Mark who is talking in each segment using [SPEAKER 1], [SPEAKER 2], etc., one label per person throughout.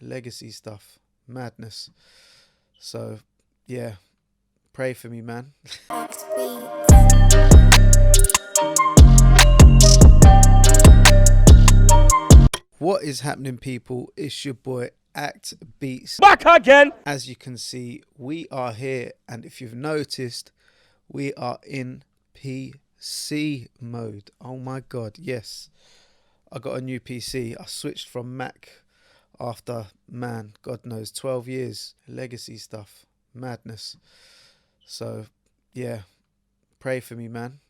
[SPEAKER 1] legacy stuff, madness. So yeah, pray for me, man. What is happening, people? It's your boy Act Beats
[SPEAKER 2] back again.
[SPEAKER 1] As you can see, we are here, and if you've noticed, we are in PC mode. Oh my god, yes, I got a new PC. I switched from Mac after, man, God knows, 12 years. Legacy stuff, madness. So yeah, pray for me, man.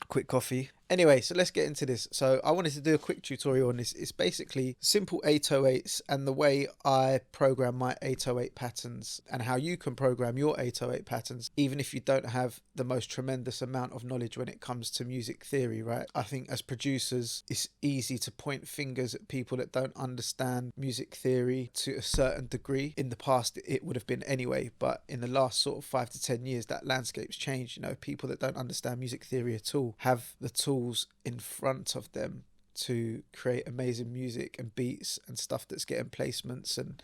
[SPEAKER 1] Quick coffee. Anyway, so let's get into this. So I wanted to do a quick tutorial on this. It's basically simple 808s and the way I program my 808 patterns and how you can program your 808 patterns, even if you don't have the most tremendous amount of knowledge when it comes to music theory, right? I think as producers, it's easy to point fingers at people that don't understand music theory to a certain degree. In the past, it would have been anyway, but in the last sort of 5 to 10 years, that landscape's changed. You know, people that don't understand music theory at all have the tools in front of them to create amazing music and beats and stuff that's getting placements and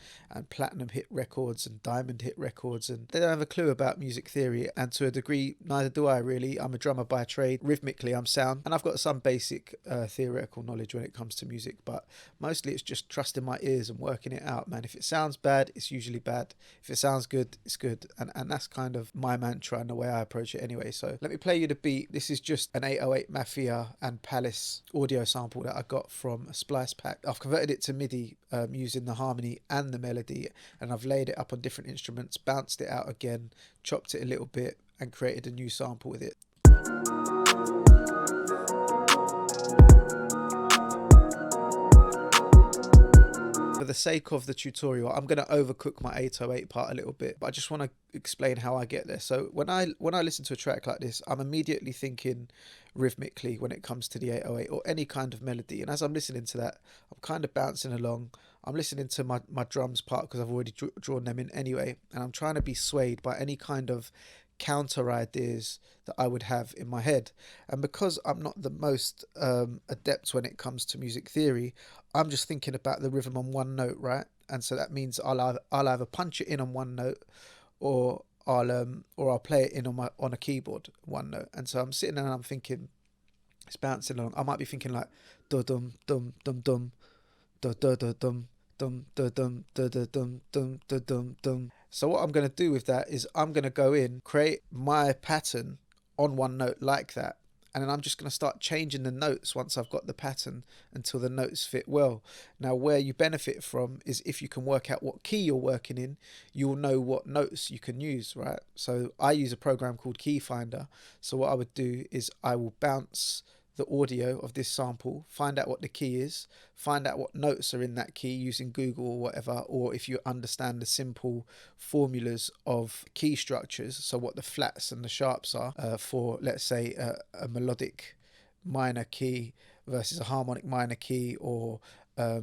[SPEAKER 1] platinum hit records and diamond hit records, and they don't have a clue about music theory, and to a degree neither do I really. I'm a drummer by trade. Rhythmically I'm sound, and I've got some basic theoretical knowledge when it comes to music, but mostly it's just trusting my ears and working it out, man. If it sounds bad, it's usually bad. If it sounds good, it's good, and that's kind of my mantra and the way I approach it anyway. So let me play you the beat. This is just an 808 Mafia and Palace audio sample that I got from a splice pack. I've converted it to MIDI using the harmony and the melody, and I've laid it up on different instruments, bounced it out again, chopped it a little bit, and created a new sample with it. For the sake of the tutorial, I'm going to overcook my 808 part a little bit, but I just want to explain how I get there. So when I listen to a track like this, I'm immediately thinking rhythmically when it comes to the 808 or any kind of melody, and as I'm listening to that, I'm kind of bouncing along. I'm listening to my drums part because I've already drawn them in anyway, and I'm trying to be swayed by any kind of counter ideas that I would have in my head. And because I'm not the most adept when it comes to music theory, I'm just thinking about the rhythm on one note, right? And so that means I'll either punch it in on one note, or I'll play it in on a keyboard one note. And so I'm sitting there and I'm thinking, it's bouncing along. I might be thinking like dum dum dum dum dum dum dum dum dum dum dum dum dum dum. So what I'm going to do with that is I'm going to go in, create my pattern on one note like that, and then I'm just going to start changing the notes once I've got the pattern until the notes fit well. Now, where you benefit from is if you can work out what key you're working in, you'll know what notes you can use, right? So I use a program called Key Finder. So what I would do is I will bounce the audio of this sample, find out what the key is, find out what notes are in that key using Google or whatever, or if you understand the simple formulas of key structures, so what the flats and the sharps are for, let's say, a melodic minor key versus a harmonic minor key, or a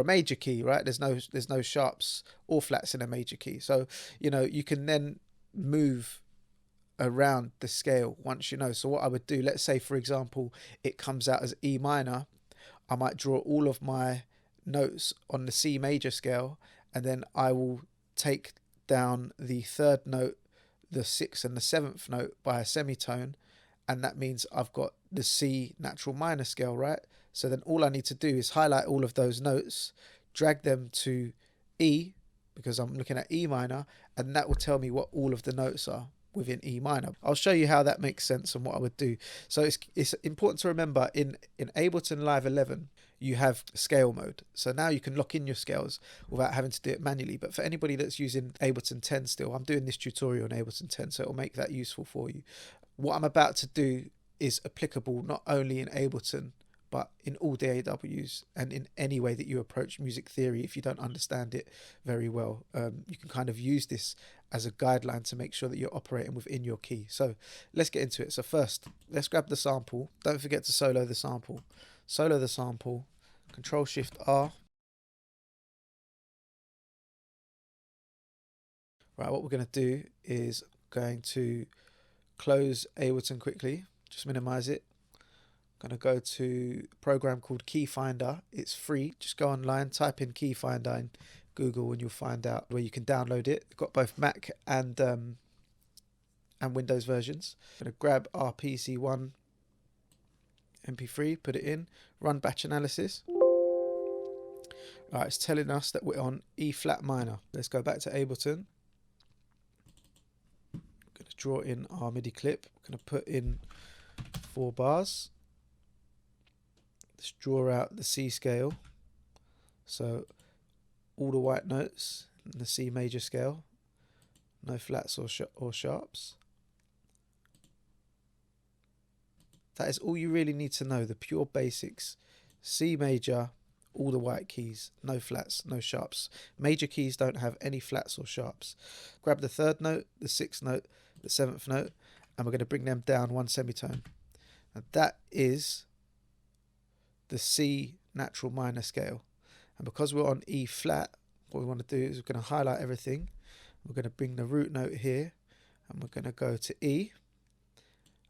[SPEAKER 1] major key, right? There's no sharps or flats in a major key. So, you know, you can then move around the scale once you know. So what I would do, let's say for example it comes out as E minor, I might draw all of my notes on the C major scale, and then I will take down the third note, the sixth and the seventh note by a semitone, and that means I've got the C natural minor scale, right? So then all I need to do is highlight all of those notes, drag them to E, because I'm looking at E minor, and that will tell me what all of the notes are within E minor. I'll show you how that makes sense and what I would do. So it's important to remember in Ableton Live 11 you have scale mode, so now you can lock in your scales without having to do it manually. But for anybody that's using Ableton 10 still, I'm doing this tutorial on Ableton 10, so it'll make that useful for you. What I'm about to do is applicable not only in Ableton but in all DAWs and in any way that you approach music theory. If you don't understand it very well, you can kind of use this as a guideline to make sure that you're operating within your key. So let's get into it. So first, let's grab the sample. Don't forget to solo the sample. Solo the sample, Control Shift R. Right, what we're going to do is going to close Ableton quickly, just minimize it. I'm going to go to a program called Key Finder. It's free. Just go online, type in Key Finder in Google, and you'll find out where you can download it. It's got both Mac and Windows versions. I'm going to grab our PC1 MP3, put it in, run batch analysis. Alright, it's telling us that we're on E flat minor. Let's go back to Ableton. I'm going to draw in our MIDI clip. I'm going to put in 4 bars. Let's draw out the C scale. So all the white notes in the C major scale. No flats or sharps. That is all you really need to know, the pure basics. C major, all the white keys, no flats, no sharps. Major keys don't have any flats or sharps. Grab the 3rd note, the 6th note, the 7th note, and we're going to bring them down 1 semitone. And that is the C natural minor scale. And because we're on E flat, what we want to do is we're going to highlight everything. We're going to bring the root note here, and we're going to go to E.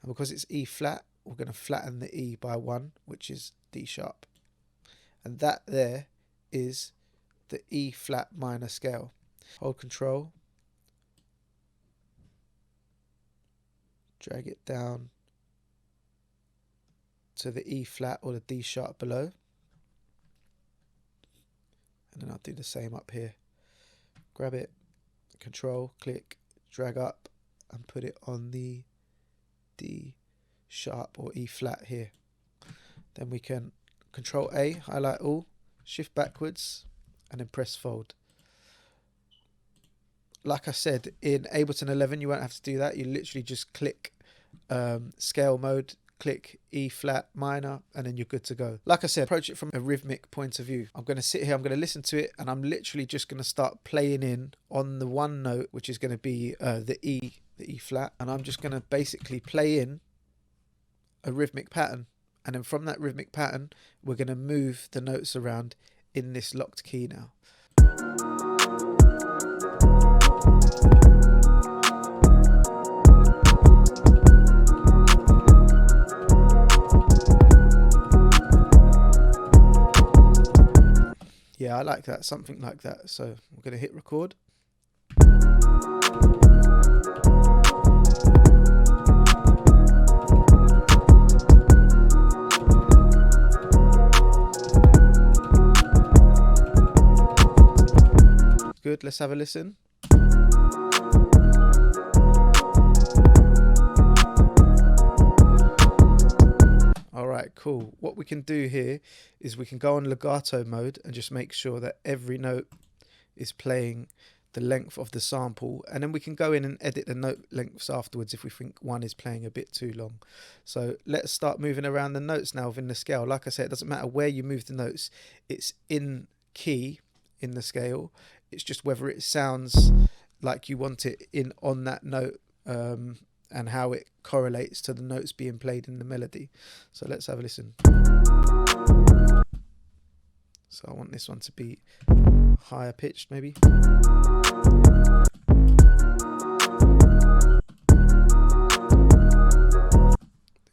[SPEAKER 1] And because it's E flat, we're going to flatten the E by 1, which is D sharp. And that there is the E flat minor scale. Hold Control, drag it down to the E flat or the D sharp below, and then I'll do the same up here. Grab it, Control, click, drag up, and put it on the D sharp or E flat here. Then we can Control A, highlight all, shift backwards, and then press fold. Like I said, in Ableton 11 you won't have to do that. You literally just click scale mode, click E flat minor, and then you're good to go. Like I said, approach it from a rhythmic point of view. I'm going to sit here, I'm going to listen to it, and I'm literally just going to start playing in on the 1 note, which is going to be the E flat, and I'm just going to basically play in a rhythmic pattern. And then from that rhythmic pattern, we're going to move the notes around in this locked key now. Yeah, I like that, something like that. So we're going to hit record. Good, let's have a listen. Alright, cool. What we can do here is we can go on legato mode and just make sure that every note is playing the length of the sample, and then we can go in and edit the note lengths afterwards if we think one is playing a bit too long. So let's start moving around the notes now within the scale. Like I said, it doesn't matter where you move the notes, it's in key in the scale. It's just whether it sounds like you want it in on that note, and how it correlates to the notes being played in the melody. So let's have a listen. So I want this one to be higher pitched maybe.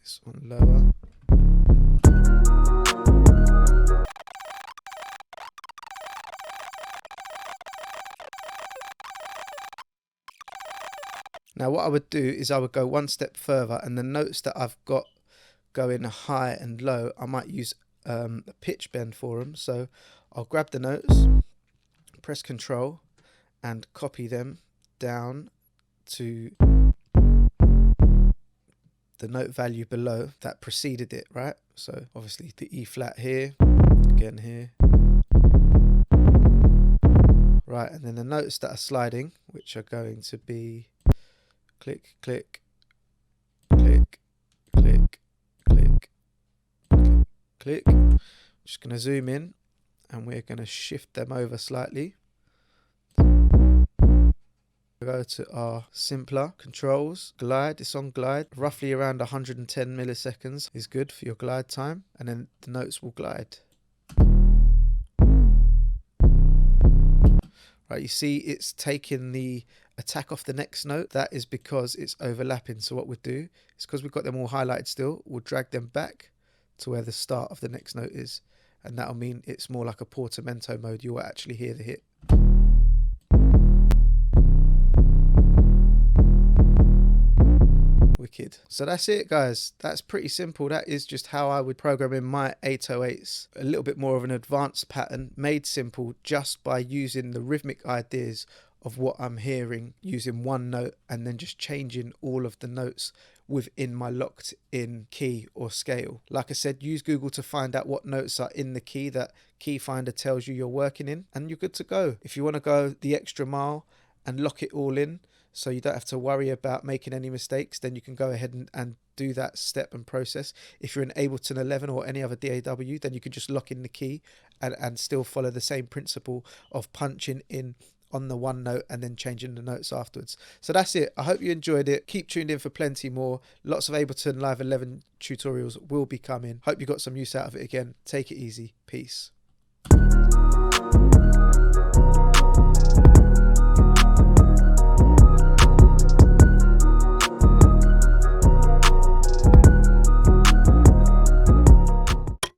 [SPEAKER 1] This one lower. Now what I would do is I would go one step further, and the notes that I've got going high and low, I might use a pitch bend for them. So I'll grab the notes, press Control, and copy them down to the note value below that preceded it, right? So obviously the E flat here, again here. Right, and then the notes that are sliding, which are going to be click, click, click, click, click, click. Just going to zoom in, and we're going to shift them over slightly. Go to our simpler controls, glide. It's on glide, roughly around 110 milliseconds is good for your glide time, and then the notes will glide. Right, you see it's taking the attack off the next note. That is because it's overlapping. So what we'll do is, because we've got them all highlighted still, we'll drag them back to where the start of the next note is, and that'll mean it's more like a portamento mode. You'll actually hear the hit. Wicked. So that's it, guys. That's pretty simple. That is just how I would program in my 808s. A little bit more of an advanced pattern, made simple just by using the rhythmic ideas of what I'm hearing, using one note and then just changing all of the notes within my locked in key or scale. Like I said, use Google to find out what notes are in the key that Key Finder tells you you're working in, and you're good to go. If you want to go the extra mile and lock it all in so you don't have to worry about making any mistakes, then you can go ahead and do that step and process. If you're in Ableton 11 or any other DAW, then you can just lock in the key and still follow the same principle of punching in on the one note and then changing the notes afterwards. So that's it. I hope you enjoyed it. Keep tuned in for plenty more. Lots of Ableton Live 11 tutorials will be coming. Hope you got some use out of it again. Take it easy. Peace.